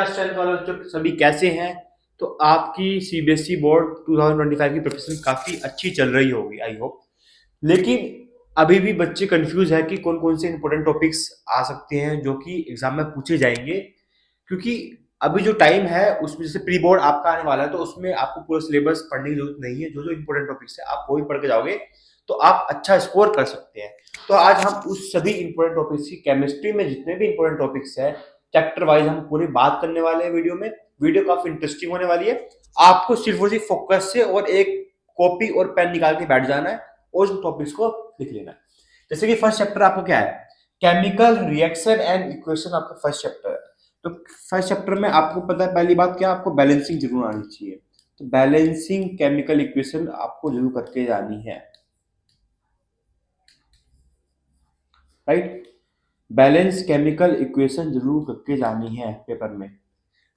Strength वाला बच्चों सभी कैसे हैं। तो आपकी सीबीएसई बोर्ड 2025 की प्रिपरेशन काफी अच्छी चल रही होगी आई होप। लेकिन अभी भी बच्चे कंफ्यूज है कि कौन कौन से इंपॉर्टेंट टॉपिक्स आ सकते हैं जो कि एग्जाम में पूछे जाएंगे। क्योंकि अभी जो टाइम है उसमें जैसे प्री बोर्ड आपका आने वाला है तो उसमें आपको पूरा सिलेबस पढ़ने की जरूरत नहीं है। जो जो इंपॉर्टेंट टॉपिक्स है आप वो ही पढ़ के जाओगे तो आप अच्छा स्कोर कर सकते हैं। तो आज हम उस सभी इंपॉर्टेंट टॉपिक्स की केमिस्ट्री में जितने भी इंपॉर्टेंट टॉपिक्स है चैप्टर वाइज हम पूरी बात करने वाले हैं वीडियो में। वीडियो काफी इंटरेस्टिंग होने वाली है। आपको सिर्फ और सिर्फ फोकस से और एक कॉपी और पेन निकाल के बैठ जाना है और उन टॉपिक्स को लिख लेना है। जैसे कि फर्स्ट चैप्टर आपका क्या है, केमिकल रिएक्शन एंड इक्वेशन आपका फर्स्ट चैप्टर है। तो फर्स्ट चैप्टर में आपको पता है पहली बात क्या, आपको बैलेंसिंग जरूर आनी चाहिए। तो बैलेंसिंग केमिकल इक्वेशन आपको जरूर करके जानी है, राइट। बैलेंस केमिकल इक्वेशन जरूर करके जानी है पेपर में।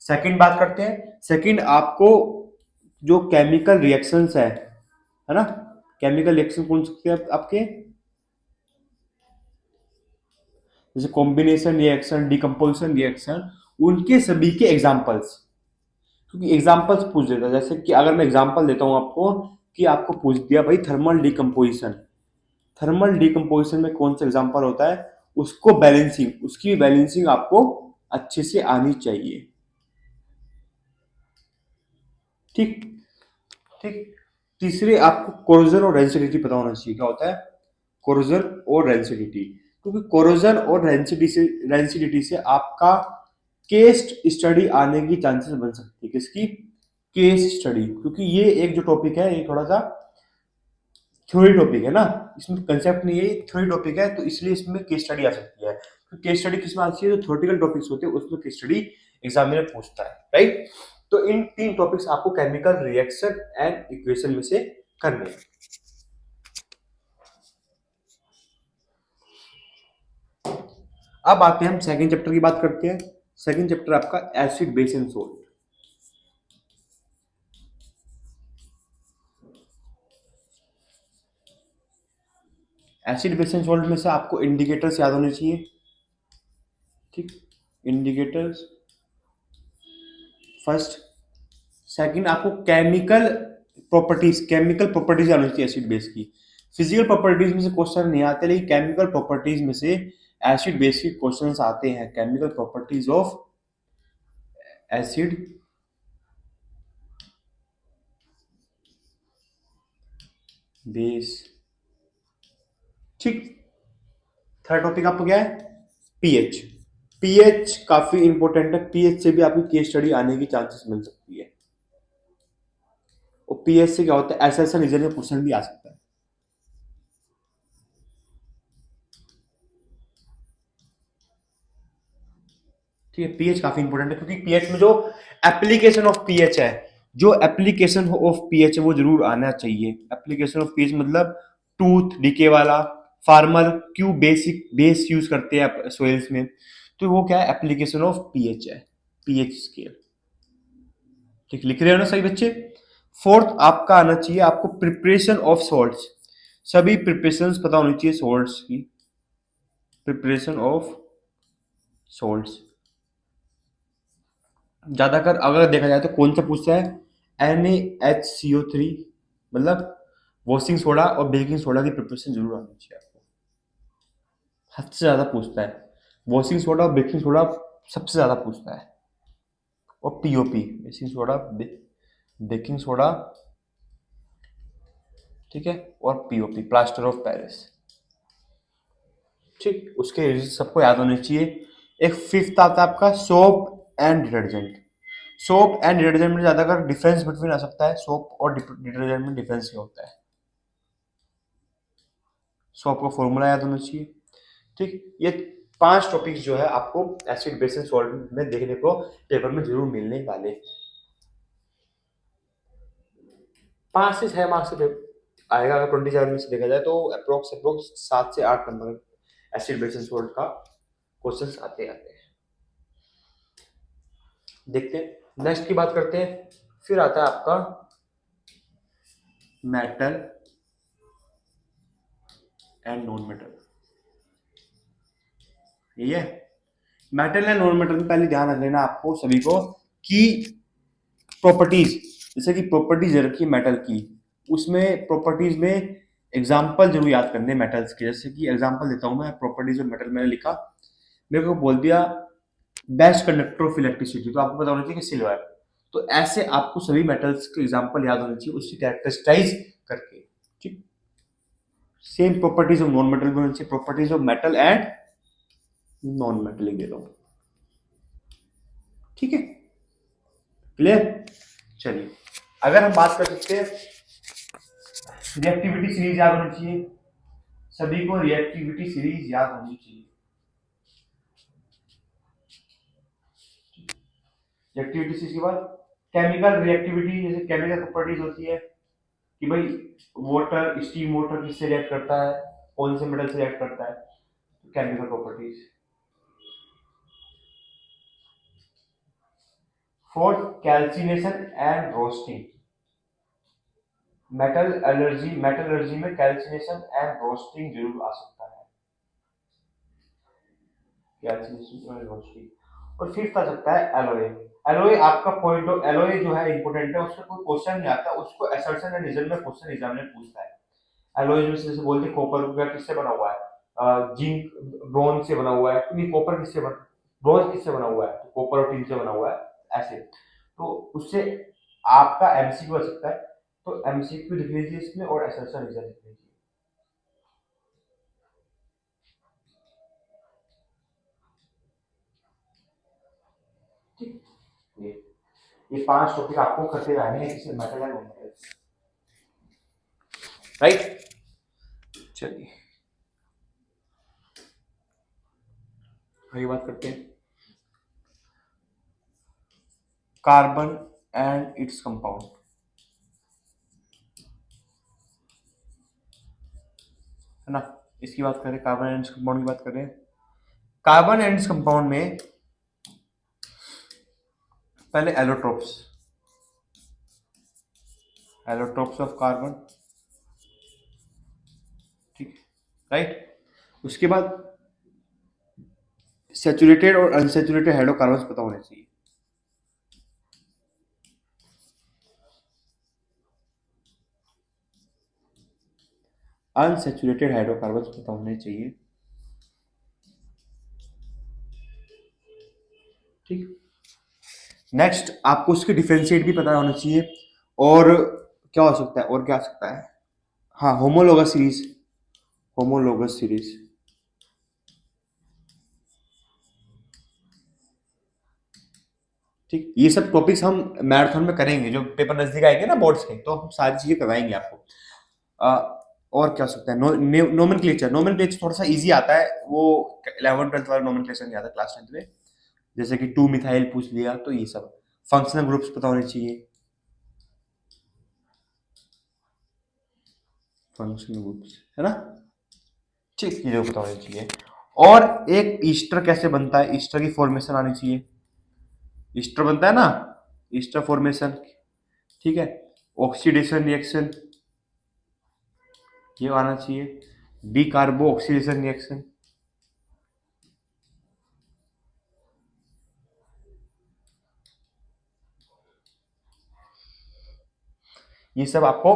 सेकंड बात करते हैं, सेकंड आपको जो केमिकल रिएक्शंस है ना, केमिकल रिएक्शन कौन से आपके, जैसे कॉम्बिनेशन रिएक्शन, डिकम्पोजिशन रिएक्शन, उनके सभी के एग्जांपल्स। क्योंकि एग्जांपल्स पूछ देता है, जैसे कि अगर मैं एग्जांपल देता हूं आपको कि आपको पूछ दिया भाई थर्मल डिकम्पोजिशन, थर्मल डिकम्पोजिशन में कौन सा एग्जांपल होता है, उसको बैलेंसिंग, उसकी बैलेंसिंग आपको अच्छे से आनी चाहिए। ठीक ठीक। तीसरे आपको कोरोजन और रेंसिडिटी पता होना चाहिए। क्या होता है कोरोजन और रेंसिडिटी? क्योंकि कोरोजन और रेंसिडिटी से आपका केस स्टडी आने की चांसेस बन सकती है। किसकी? Case study. क्योंकि ये एक जो टॉपिक है ये थोड़ा सा थ्योरी टॉपिक है ना, इसमें कंसेप्ट नहीं है, थ्योरी टॉपिक है, तो इसलिए इसमें केस स्टडी आ सकती है। तो केस स्टडी किसमें आती है, जो थ्योरेटिकल टॉपिक्स होते हैं उसमें केस स्टडी एग्जामिनर पूछता है, राइट। तो इन तीन टॉपिक्स आपको केमिकल रिएक्शन एंड इक्वेशन में से करने हैं। अब आते हैं हम सेकंड चैप्टर की बात करते हैं। सेकंड चैप्टर आपका acid base and salt. Acid base and salt में से आपको इंडिकेटर्स याद होने चाहिए, ठीक। Indicators first. सेकंड आपको केमिकल प्रॉपर्टीज आनी चाहिए एसिड बेस की। फिजिकल प्रॉपर्टीज में से क्वेश्चन नहीं आते, लेकिन केमिकल प्रॉपर्टीज में से एसिड बेस के क्वेश्चंस आते हैं। Chemical properties of acid base, ठीक। थर्ड टॉपिक आपको क्या है, पीएच। पीएच काफी इंपॉर्टेंट है, पीएच से भी आपकी केस स्टडी आने की चांसेस मिल सकती है। और पीएच से क्या होता है, ऐसा ऐसा रीजन में क्वेश्चन भी आ सकता है। ठीक है, पीएच काफी इंपॉर्टेंट है क्योंकि पीएच में जो एप्लीकेशन ऑफ पीएच है, जो एप्लीकेशन ऑफ पीएच है वो जरूर आना चाहिए। एप्लीकेशन ऑफ पीएच मतलब टूथ डीके वाला, फार्मर क्यों बेसिक बेस यूज करते हैं सोइल्स में, तो वो क्या है, एप्लीकेशन ऑफ पीएच है, पीएच स्केल। ठीक, लिख रहे हो ना सही बच्चे। फोर्थ आपका आना चाहिए आपको प्रिपरेशन ऑफ सॉल्ट्स। सभी प्रिपरेशंस पता होनी चाहिए सॉल्ट्स की, प्रिपरेशन ऑफ सॉल्ट्स। ज्यादातर अगर देखा जाए तो कौन सा पूछता है, NaHCO3, मतलब वॉशिंग सोडा और बेकिंग सोडा की प्रिपरेशन जरूर आनी चाहिए आपको। हद से ज्यादा पूछता है वॉशिंग सोडा और बेकिंग सोडा, सबसे ज्यादा पूछता है। और POP, baking soda, baking soda, ठीक है, और पीओपी प्लास्टर ऑफ पेरिस, ठीक। उसके सबको याद होने चाहिए। एक फिफ्थ आता है आपका soap and detergent. Soap and detergent में ज्यादातर डिफरेंस बिटवीन आ सकता है, सोप और डिटर्जेंट में डिफरेंस क्या होता है, सोप का फॉर्मूला याद होना चाहिए, ठीक। ये पांच टॉपिक्स जो है आपको एसिड बेस एंड सॉल्ट में देखने को पेपर में जरूर मिलने वाले। 5 से 6 मार्क्स से आएगा अगर 27 में से देखा जाए तो अप्रोक्स 7 से 8 number acid base and salt का क्वेश्चंस आते आते हैं। देखते हैं नेक्स्ट की बात करते हैं। फिर आता है आपका मेटल एंड नॉन मेटल, ये है मेटल एंड नॉन मेटल में पहले ध्यान रख लेना आपको सभी को कि प्रॉपर्टीज, जैसे कि प्रॉपर्टीज रखी मेटल की, उसमें प्रॉपर्टीज में एग्जाम्पल जरूर याद करने मेटल्स के। जैसे कि एग्जाम्पल देता हूं मैं, प्रॉपर्टीज ऑफ मेटल मैंने लिखा, मेरे को बोल दिया बेस्ट कंडक्टर ऑफ इलेक्ट्रिसिटी, तो आपको पता होना चाहिए कि सिल्वर। तो ऐसे आपको सभी मेटल्स के एग्जाम्पल याद होने चाहिए उसकी कैरेक्टरिस्टाइज करके। ठीक, same properties of non metal होनी चाहिए, properties of metal and non metal लिख देता हूं। ठीक है, क्लियर। चलिए, अगर हम बात कर सकते हैं, रिएक्टिविटी सीरीज याद होनी चाहिए सभी को, रिएक्टिविटी सीरीज याद होनी चाहिए। रिएक्टिविटी सीरीज के बाद केमिकल रिएक्टिविटी, जैसे केमिकल प्रॉपर्टीज होती है कि भाई वाटर, स्टीम वाटर किससे रिएक्ट करता है, कौन से मेटल से रिएक्ट करता है, तो chemical properties. For calcination and roasting, metal allergy में कैल्सिनेशन एंड रोस्टिंग जरूर आ सकता है, कैल्सिनेशन एंड रोस्टिंग। और फिफ्थ आ सकता है एलॉय। एलॉय आपका पॉइंट ऑफ एलॉय जो है इंपॉर्टेंट है, उसमें कोई क्वेश्चन नहीं आता, उसको असर्शन एंड रिजल्ट में क्वेश्चन एग्जामिनर पूछता है। एलॉय में जैसे बोलते हैं कॉपर वगैरह किससे बना हुआ है, जिंक ब्रोंज से बना हुआ है, नहीं कॉपर किससे बना, ब्रोंज किससे बना हुआ है, तो कॉपर और टिन से बना हुआ है, ऐसे। तो उससे आपका एमसीक्यू आ सकता है, तो एमसीक्यू लिख लीजिए इसमें और असर्शन रिजल्ट लिख लीजिए। ठीक, ये 5 टॉपिक आपको करते रहने हैं, किसी metal and non metal, right. चलिए आगे बात करते हैं, कार्बन एंड इट्स कंपाउंड, है ना। इसकी बात करें, कार्बन एंड इट्स कंपाउंड की बात करें, कार्बन एंड इट्स कंपाउंड में पहले एलोट्रोप्स ऑफ कार्बन, ठीक, राइट। उसके बाद सैचुरेटेड और अनसैचुरेटेड हाइड्रोकार्बन्स पता होने चाहिए। अनसैचुरेटेड हाइड्रोकार्बन्स पता होने चाहिए, ठीक। नेक्स्ट आपको उसके डिफरेंशिएट भी पता होना चाहिए, और क्या हो सकता है, और क्या हो सकता है, हाँ होमोलोगस सीरीज, होमोलोगस सीरीज, ठीक। ये सब टॉपिक्स हम मैराथन में करेंगे, जो पेपर नजदीक आएंगे ना बोर्ड्स के, तो हम सारी चीजें करवाएंगे आपको। और क्या हो सकता है, नोमेनक्लेचर, नोमेनक्लेचर थोड़ा सा इजी आता है, वो 11 12 वाला नोमेनक्लेचर नहीं आता क्लास 10th में, जैसे कि 2 मिथाइल पूछ लिया, तो ये सब फंक्शनल ग्रुप्स पता होने चाहिए, फंक्शनल ग्रुप्स, है ना, ठीक, ये जो पता होनी चाहिए। और एक ईस्टर कैसे बनता है, ईस्टर की फॉर्मेशन आनी चाहिए, ईस्टर बनता है ना, ईस्टर फॉर्मेशन, ठीक है। ऑक्सीडेशन रिएक्शन ये आना चाहिए, डी कार्बो ऑक्सीडेशन रिएक्शन, ये सब आपको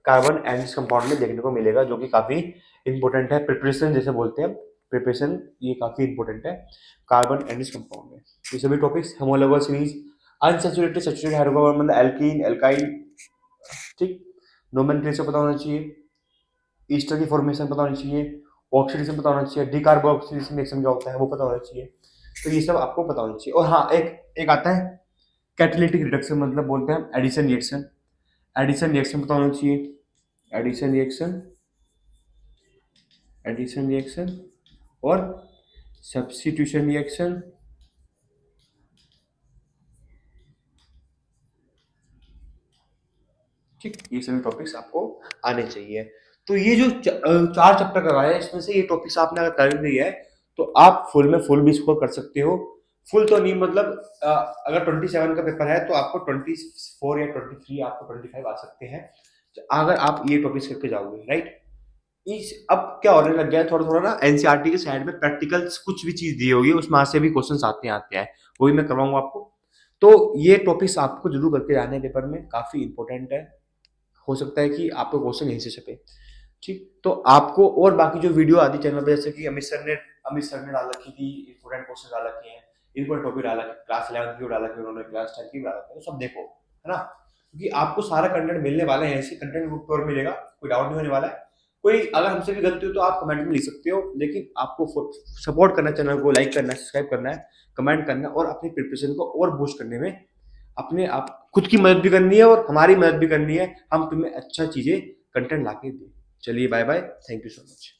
कार्बन एंड कंपाउंड में देखने को मिलेगा, जो कि काफी इंपॉर्टेंट है, प्रिपरेशन जैसे बोलते हैं, प्रिपरेशन ये काफी इंपॉर्टेंट है कार्बन एंड कंपाउंड में। ये सभी topics homologous series, unsaturated saturated hydrocarbon मतलब एल्कीन एल्काइल, ठीक। नोमेनक्लेचर पता होना चाहिए, ईस्टर की फॉर्मेशन पता होनी चाहिए, ऑक्सीडेशन पता होना चाहिए, डिकार्बोक्सिलेशन रिएक्शन क्या होता है वो पता होना चाहिए, तो ये सब आपको पता होना चाहिए। और हाँ, एक एक आता है कैटालिटिक रिडक्शन, मतलब बोलते हैं हम एडिशन रिएक्शन, एडिशन रिएक्शन पता होना चाहिए, एडिशन रिएक्शन, एडिशन रिएक्शन और सब्स्टिट्यूशन रिएक्शन, ठीक। ये सभी टॉपिक्स आपको आने चाहिए। तो ये जो 4 चैप्टर करवाए हैं, इसमें से ये टॉपिक्स आपने अगर कर ली है, तो आप फुल में फुल भी स्कोर कर सकते हो। फुल तो नहीं, मतलब अगर 27 का पेपर है तो आपको 24 या 23, आपको 25 आ सकते हैं, अगर आप ये टॉपिक्स करके जाओगे, राइट। अब क्या होने लग गया है, थोड़ा थोड़ा ना एनसीईआरटी के साइड में प्रैक्टिकल्स कुछ भी चीज दी होगी उसमें से भी क्वेश्चंस आते हैं, वो भी मैं करवाऊंगा आपको। तो ये टॉपिक्स आपको जरूर करके जाने हैं पेपर में, काफी इंपॉर्टेंट है। हो सकता है कि आपका क्वेश्चन यहीं से छपे। ठीक, तो आपको और बाकी जो वीडियो आती चैनल पे, जैसे कि अमित सर ने डाल रखी थी, इंपॉर्टेंट क्वेश्चन डाल रखे हैं, इनको टॉपिक डाला, क्लास 11 की डाला, उन्होंने क्लास 10 की डाला, तो सब देखो, है ना, क्योंकि आपको सारा कंटेंट मिलने वाला है, ऐसे कंटेंट बुक पर मिलेगा, कोई डाउट नहीं होने वाला है। कोई अगर हमसे भी गलती हो तो आप कमेंट में लिख सकते हो, लेकिन आपको सपोर्ट करना है, चैनल को लाइक करना है, सब्सक्राइब करना है, कमेंट करना है, और अपनी प्रिपरेशन को और बूस्ट करने में अपने आप खुद की मदद भी करनी है और हमारी मदद भी करनी है, हम तुम्हें अच्छा चीजें कंटेंट लाके दें। चलिए bye bye, thank you so much.